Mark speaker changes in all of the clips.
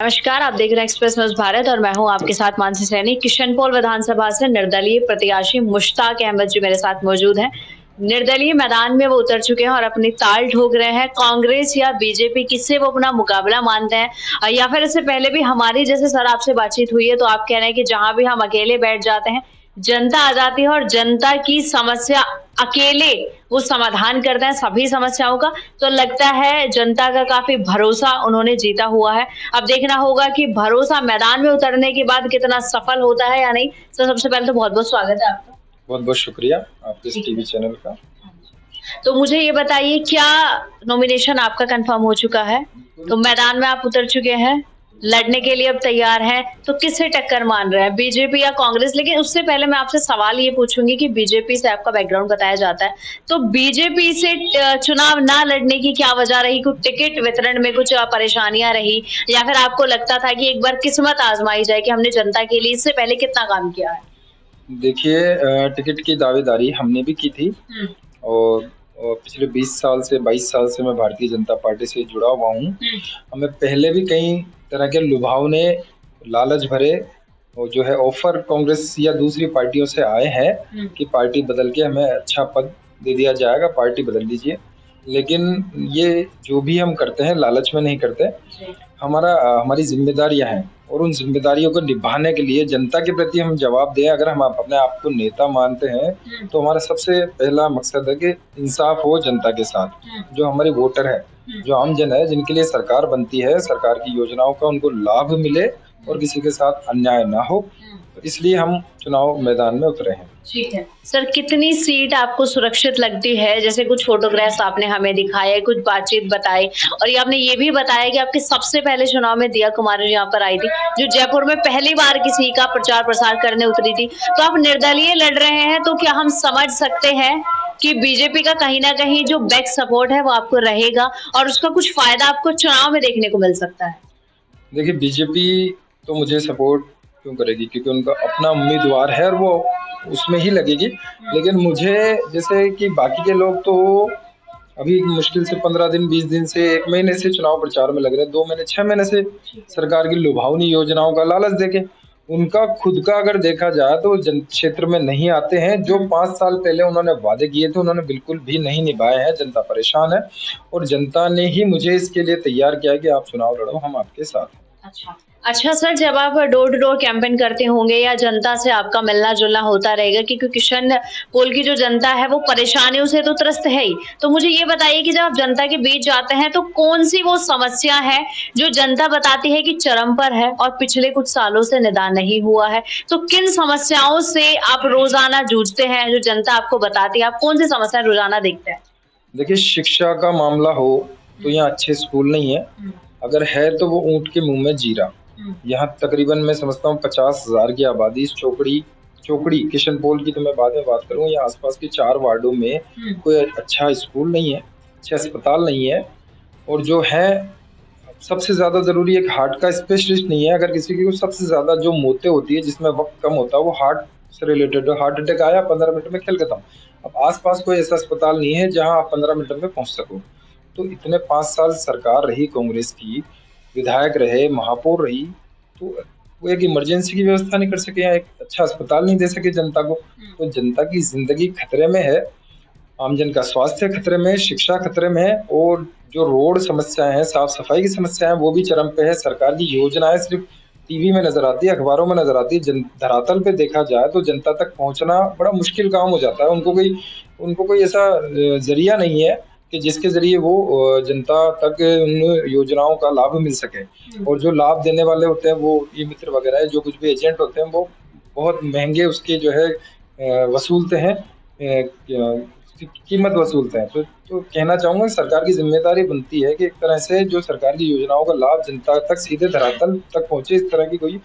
Speaker 1: नमस्कार, आप देख रहे हैं एक्सप्रेस न्यूज भारत और मैं हूं आपके साथ मानसी सैनी। किशनपोल विधानसभा से निर्दलीय प्रत्याशी मुश्ताक अहमद जी मेरे साथ मौजूद हैं। निर्दलीय मैदान में वो उतर चुके हैं और अपनी ताल ठोक रहे हैं। कांग्रेस या बीजेपी किससे वो अपना मुकाबला मानते हैं या फिर इससे पहले भी हमारी जैसे सर आपसे बातचीत हुई है तो आप कह रहे हैं कि जहां भी हम अकेले बैठ जाते हैं जनता आ जाती है और जनता की समस्या अकेले वो समाधान करते हैं सभी समस्याओं का। तो लगता है जनता का काफी भरोसा उन्होंने जीता हुआ है। अब देखना होगा कि भरोसा मैदान में उतरने के बाद कितना सफल होता है या नहीं। तो सबसे पहले तो बहुत बहुत स्वागत है आपका।
Speaker 2: बहुत बहुत शुक्रिया आपके इस टीवी चैनल का।
Speaker 1: तो मुझे ये बताइए, क्या नॉमिनेशन आपका कंफर्म हो चुका है? तो मैदान में आप उतर चुके हैं, लड़ने के लिए अब तैयार हैं, तो किससे टक्कर मान रहे हैं, बीजेपी या कांग्रेस? लेकिन उससे पहले मैं आपसे सवाल ये पूछूंगी कि बीजेपी से आपका बैकग्राउंड बताया जाता है, तो बीजेपी से चुनाव ना लड़ने की क्या वजह रही? कुछ टिकट वितरण में कुछ परेशानियां रही या फिर आपको लगता था कि एक बार किस्मत आजमाई जाए कि हमने जनता के लिए इससे पहले कितना काम किया है?
Speaker 2: देखिए, टिकट की दावेदारी हमने भी की थी और पिछले 20 साल से 22 साल से मैं भारतीय जनता पार्टी से जुड़ा हुआ हूँ। हमें पहले भी कई तरह के लुभावने लालच भरे और जो है ऑफर कांग्रेस या दूसरी पार्टियों से आए हैं कि पार्टी बदल के हमें अच्छा पद दे दिया जाएगा, पार्टी बदल दीजिए। लेकिन ये जो भी हम करते हैं लालच में नहीं करते। हमारी जिम्मेदारियां हैं और उन जिम्मेदारियों को निभाने के लिए जनता के प्रति हम जवाब दें। अगर हम अपने आप को नेता मानते हैं तो हमारा सबसे पहला मकसद है कि इंसाफ हो जनता के साथ। जो हमारे वोटर है, जो आम जन है, जिनके लिए सरकार बनती है, सरकार की योजनाओं का उनको लाभ मिले और किसी के साथ अन्याय ना हो, तो इसलिए हम चुनाव मैदान में उतरे हैं।
Speaker 1: ठीक है सर, कितनी सीट आपको सुरक्षित लगती है? जैसे कुछ फोटोग्राफ्स आपने हमें दिखाए, कुछ बातचीत बताई और ये आपने ये भी बताया कि आपके सबसे पहले चुनाव में दिया कुमारी यहाँ पर आई थी, जो जयपुर में पहली बार किसी का प्रचार प्रसार करने उतरी थी। तो आप निर्दलीय लड़ रहे हैं, तो क्या हम समझ सकते हैं कि बीजेपी का कहीं ना कहीं जो बैक सपोर्ट है वो आपको रहेगा और उसका कुछ फायदा आपको चुनाव में देखने को मिल सकता है?
Speaker 2: देखिए, बीजेपी तो मुझे सपोर्ट क्यों करेगी, क्योंकि उनका अपना उम्मीदवार है और वो उसमें ही लगेगी। लेकिन मुझे, जैसे कि बाकी के लोग तो अभी मुश्किल से 15 दिन 20 दिन से 1 महीने से चुनाव प्रचार में लग रहे हैं, 2 महीने 6 महीने से सरकार की लुभावनी योजनाओं का लालच देके। उनका खुद का अगर देखा जाए तो जन क्षेत्र में नहीं आते हैं। जो 5 साल पहले उन्होंने वादे किए थे उन्होंने बिल्कुल भी नहीं निभाए हैं। जनता परेशान है और जनता ने ही मुझे इसके लिए तैयार किया कि आप चुनाव लड़ो, हम आपके साथ हैं।
Speaker 1: अच्छा सर, जब आप डोर टू डोर कैंपेन करते होंगे या जनता से आपका मिलना जुलना होता रहेगा, क्योंकि किशनपोल की जो जनता है वो परेशानियों से तो त्रस्त है ही, तो मुझे ये बताइए कि जब आप जनता के बीच जाते हैं तो कौन सी वो समस्या है जो जनता बताती है कि चरम पर है और पिछले कुछ सालों से निदान नहीं हुआ है? तो किन समस्याओं से आप रोजाना जूझते हैं जो जनता आपको बताती है? आप कौन सी समस्या रोजाना देखते हैं?
Speaker 2: देखिए, शिक्षा का मामला हो तो यहाँ अच्छे स्कूल नहीं है, अगर है तो वो ऊंट के मुंह में जीरा। यहाँ तकरीबन मैं समझता हूँ 50,000 की आबादी। इस चौकड़ी किशनपोल की तो मैं बाद में बात करूँ, या आसपास के 4 वार्डों में कोई अच्छा स्कूल नहीं है, अच्छे अस्पताल नहीं है और जो है सबसे ज्यादा जरूरी एक हार्ट का स्पेशलिस्ट नहीं है। अगर किसी की सबसे ज्यादा जो मौतें होती है जिसमें वक्त कम होता है वो हार्ट से रिलेटेड। हार्ट अटैक आया, 15 मिनट में खेल खत्म। अब आसपास कोई ऐसा अस्पताल नहीं है जहां आप 15 मिनट में पहुंच सको। तो इतने 5 साल सरकार रही कांग्रेस की, विधायक रहे, महापौर रही, तो वो एक इमरजेंसी की व्यवस्था नहीं कर सके या एक अच्छा अस्पताल नहीं दे सके जनता को। तो जनता की जिंदगी खतरे में है, आमजन का स्वास्थ्य खतरे में, शिक्षा खतरे में है और जो रोड समस्याएं हैं, साफ सफाई की समस्याएं, वो भी चरम पे है। सरकार की योजनाएं सिर्फ टीवी में नजर आती है, अखबारों में नजर आती है, धरातल पे देखा जाए तो जनता तक पहुंचना बड़ा मुश्किल काम हो जाता है। उनको कोई ऐसा जरिया नहीं है कि जिसके जरिए वो जनता तक उन योजनाओं का लाभ मिल सके। और जो लाभ देने वाले होते हैं वो ई मित्र वगैरह है, जो कुछ भी एजेंट होते हैं, वो बहुत महंगे उसके जो है वसूलते हैं, कीमत वसूलते हैं। तो कहना चाहूंगा सरकार की जिम्मेदारी बनती है कि एक तरह से जो सरकार की योजनाओं का लाभ जनता तक सीधे धरातल तक पहुंचे, इस तरह की कोई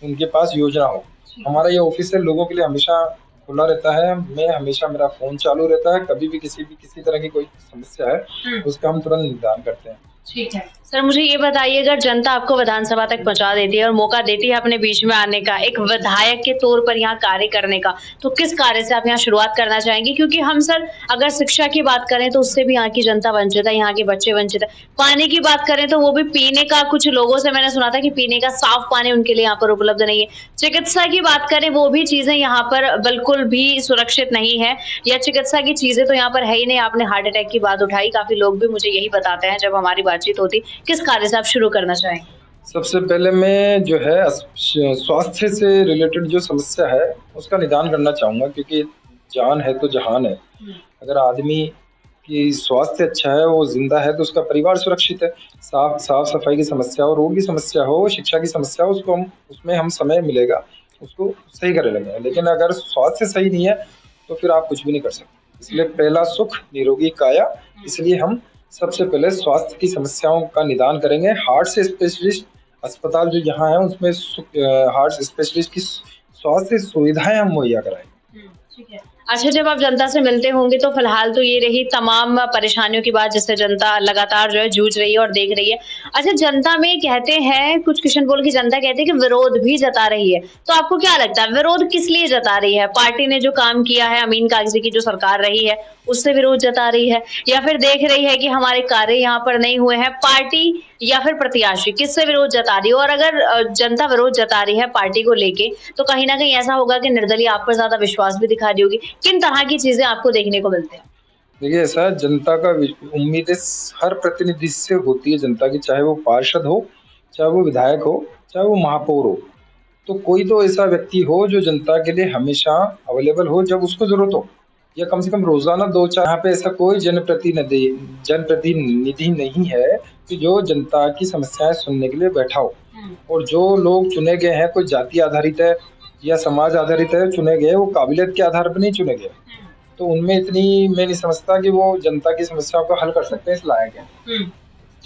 Speaker 2: उनके पास योजना हो। हमारा ये ऑफिस है, लोगों के लिए हमेशा खुला रहता है। मेरा फोन चालू रहता है, कभी भी किसी तरह की कोई समस्या है उसका हम तुरंत निदान करते हैं।
Speaker 1: ठीक है सर, मुझे ये बताइए, अगर जनता आपको विधानसभा तक पहुंचा देती है और मौका देती है अपने बीच में आने का, एक विधायक के तौर पर यहाँ कार्य करने का, तो किस कार्य से आप यहाँ शुरुआत करना चाहेंगे? क्योंकि हम सर अगर शिक्षा की बात करें तो उससे भी यहाँ की जनता वंचित है, यहाँ के बच्चे वंचित है। पानी की बात करें तो वो भी पीने का, कुछ लोगों से मैंने सुना था कि पीने का साफ पानी उनके लिए यहाँ पर उपलब्ध नहीं है। चिकित्सा की बात करें, वो भी चीजें यहाँ पर बिल्कुल भी सुरक्षित नहीं है, या चिकित्सा की चीजें तो यहाँ पर है ही नहीं। आपने हार्ट अटैक की बात उठाई, काफी लोग भी मुझे यही बताते हैं जब हमारी बातचीत होती। किस कार्य से आप शुरू करना चाहेंगे?
Speaker 2: सबसे पहले मैं जो है स्वास्थ्य से रिलेटेड जो समस्या है उसका निदान करना चाहूँगा, क्योंकि जान है तो जहान है। अगर आदमी की स्वास्थ्य अच्छा है, वो जिंदा है, तो उसका परिवार सुरक्षित है। साफ सफाई की समस्या हो, रोड की समस्या हो, शिक्षा की समस्या हो, उसमें हम समय मिलेगा उसको सही करे लगेंगे। लेकिन अगर स्वास्थ्य सही नहीं है तो फिर आप कुछ भी नहीं कर सकते। इसलिए पहला सुख निरोगी काया, इसलिए हम सबसे पहले स्वास्थ्य की समस्याओं का निदान करेंगे। हार्ट से स्पेशलिस्ट अस्पताल जो यहाँ है उसमें हार्ट स्पेशलिस्ट की स्वास्थ्य सुविधाएं हम मुहैया कराएंगे।
Speaker 1: ठीक है। अच्छा, जब आप जनता से मिलते होंगे तो फिलहाल तो ये रही तमाम परेशानियों की बात जिससे जनता लगातार जो है जूझ रही है और देख रही है। अच्छा, जनता में कहते हैं, कुछ किशनपोल की जनता कहती है कि विरोध भी जता रही है, तो आपको क्या लगता है विरोध किस लिए जता रही है? पार्टी ने जो काम किया है, अमीन कागजी की जो सरकार रही है उससे विरोध जता रही है, या फिर देख रही है कि हमारे कार्य यहाँ पर नहीं हुए हैं? पार्टी या फिर प्रत्याशी, किससे विरोध जता रही है? और अगर जनता विरोध जता रही है पार्टी को लेके, तो कहीं ना कहीं ऐसा होगा कि निर्दलीय आप पर ज्यादा विश्वास भी दिखा रही होगी। किन तरह की चीजें आपको देखने को मिलते हैं?
Speaker 2: देखिए, ऐसा जनता का उम्मीदें हर प्रतिनिधि से होती है जनता की, चाहे वो पार्षद हो, चाहे वो विधायक हो, चाहे वो महापौर हो। तो कोई तो ऐसा व्यक्ति हो जो जनता के लिए हमेशा अवेलेबल हो जब उसको जरूरत हो, या कम से कम रोजाना दो चार। यहाँ पे ऐसा कोई जनप्रतिनिधि नहीं है कि जो जनता की समस्याएं सुनने के लिए बैठा हो। और जो लोग चुने गए हैं, कोई जाति आधारित है या समाज आधारित है चुने गए, वो काबिलियत के आधार पर नहीं चुने गए। तो उनमें इतनी मैं नहीं समझता कि वो जनता की समस्याओं को हल कर सकते हैं इस लायक है।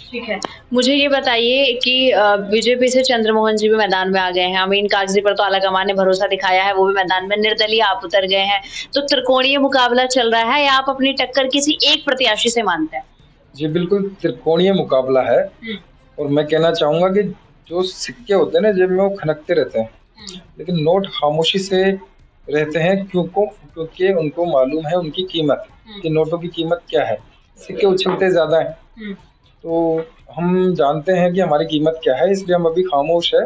Speaker 1: ठीक है, मुझे ये बताइए कि बीजेपी से चंद्रमोहन जी भी मैदान में आ गए हैं, अमीन कागजी पर तो आलाकमान ने भरोसा दिखाया है, वो भी मैदान में, निर्दलीय आप उतर गए हैं, तो त्रिकोणीय मुकाबला चल रहा है, या आप अपनी टक्कर किसी एक प्रत्याशी से मानते हैं?
Speaker 2: जी बिल्कुल, त्रिकोणीय मुकाबला है। और मैं कहना चाहूंगा कि जो सिक्के होते हैं ना जेब में, वो खनकते रहते हैं, लेकिन नोट खामोशी से रहते हैं। क्योंकि उनको मालूम है उनकी कीमत, कि नोटों की कीमत क्या है। सिक्के उछलते ज्यादा है, तो हम जानते हैं कि हमारी कीमत क्या है, इसलिए हम अभी खामोश है।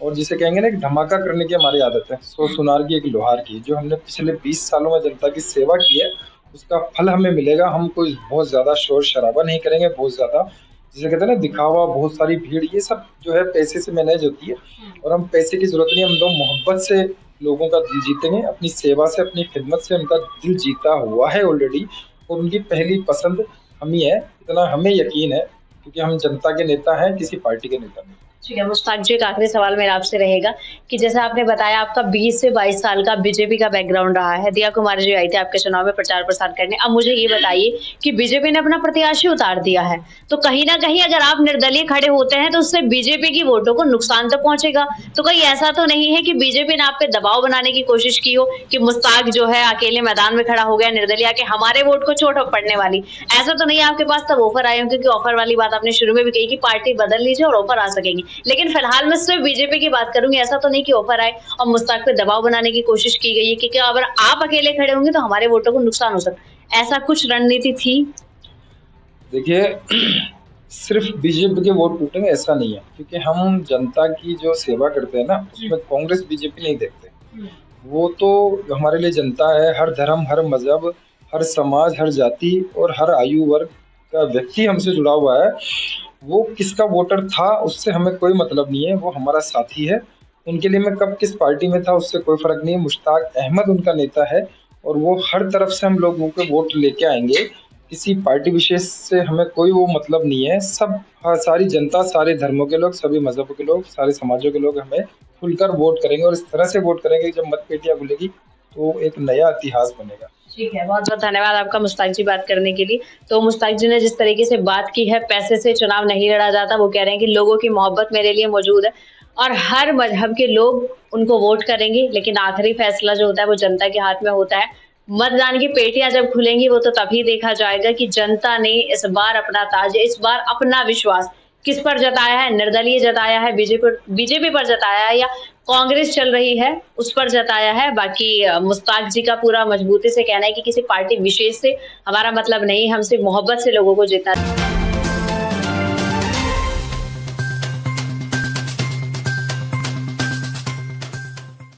Speaker 2: और जिसे कहेंगे ना, एक धमाका करने की हमारी आदत है, 100 सुनार की एक लोहार की। जो हमने पिछले 20 सालों में जनता की सेवा की है, उसका फल हमें मिलेगा। हम कोई बहुत ज्यादा शोर शराबा नहीं करेंगे, बहुत ज्यादा जिसे कहते हैं ना दिखावा, बहुत सारी भीड़, ये सब जो है पैसे से मैनेज होती है। और हम पैसे की जरूरत नहीं, हम लोग मोहब्बत से लोगों का दिल जीतेंगे, अपनी सेवा से, अपनी खिदमत से उनका दिल जीता हुआ है ऑलरेडी। और उनकी पहली पसंद हम ही है, इतना हमें यकीन है, क्योंकि हम जनता के नेता हैं, किसी पार्टी के नेता नहीं।
Speaker 1: ठीक है, मुश्ताक जी, एक आखिरी सवाल मेरा आपसे रहेगा कि जैसे आपने बताया आपका 20 से 22 साल का बीजेपी का बैकग्राउंड रहा है, दिया कुमारी जी आई थी आपके चुनाव में प्रचार प्रसार करने। अब मुझे ये बताइए कि बीजेपी ने अपना प्रत्याशी उतार दिया है, तो कहीं ना कहीं अगर आप निर्दलीय खड़े होते हैं तो उससे बीजेपी की वोटों को नुकसान तो पहुंचेगा। तो कहीं ऐसा तो नहीं है कि बीजेपी ने आप पे दबाव बनाने की कोशिश की हो कि मुश्ताक जो है अकेले मैदान में खड़ा हो गया, निर्दलीय के हमारे वोट को चोट पड़ने वाली? ऐसा तो नहीं है आपके पास तब ऑफर आए होंगे, क्योंकि ऑफर वाली बात आपने शुरू में भी कही कि पार्टी बदल लीजिए और ऑफर आ सकेंगी। लेकिन फिलहाल मैं सिर्फ बीजेपी की बात करूंगी, ऐसा तो नहीं कि ऑफर आए और मुश्ताक पे दबाव बनाने की कोशिश की गई है कि अगर आप अकेले खड़े होंगे तो हमारे वोटों को नुकसान हो सकता है, ऐसा कुछ रणनीति थी?
Speaker 2: देखिए, सिर्फ बीजेपी के वोट टूटेंगे ऐसा नहीं है, क्योंकि हम जनता की जो सेवा करते हैं ना, उसमें कांग्रेस बीजेपी नहीं देखते। वो तो हमारे लिए जनता है, हर धर्म, हर मजहब, हर समाज, हर जाति और हर आयु वर्ग का व्यक्ति हमसे जुड़ा हुआ है। वो किसका वोटर था उससे हमें कोई मतलब नहीं है, वो हमारा साथी है। उनके लिए मैं कब किस पार्टी में था उससे कोई फर्क नहीं है। मुश्ताक अहमद उनका नेता है और वो हर तरफ से हम लोगों के वोट लेके आएंगे। किसी पार्टी विशेष से हमें कोई वो मतलब नहीं है। सब सारी जनता, सारे धर्मों के लोग, सभी मजहबों के लोग, सारे समाजों के लोग हमें खुलकर वोट करेंगे, और इस तरह से वोट करेंगे जब मतपेटियां खुलेगी तो एक नया इतिहास बनेगा।
Speaker 1: ठीक है, बहुत बहुत धन्यवाद आपका मुश्ताक जी बात करने के लिए। तो मुश्ताक जी ने जिस तरीके से बात की है, पैसे से चुनाव नहीं लड़ा जाता, वो कह रहे हैं कि लोगों की मोहब्बत मेरे लिए मौजूद है और हर मजहब के लोग उनको वोट करेंगे, लेकिन आखिरी फैसला जो होता है वो जनता के हाथ में होता है। मतदान की पेटियां जब खुलेंगी वो तो तभी देखा जाएगा कि जनता ने इस बार अपना ताज, इस बार अपना विश्वास किस पर जताया है। निर्दलीय जताया है, बीजेपी पर जताया है, या कांग्रेस चल रही है उस पर जताया है। बाकी मुश्ताक जी का पूरा मजबूती से कहना है कि किसी पार्टी विशेष से हमारा मतलब नहीं, हम सिर्फ मोहब्बत से लोगों को जितना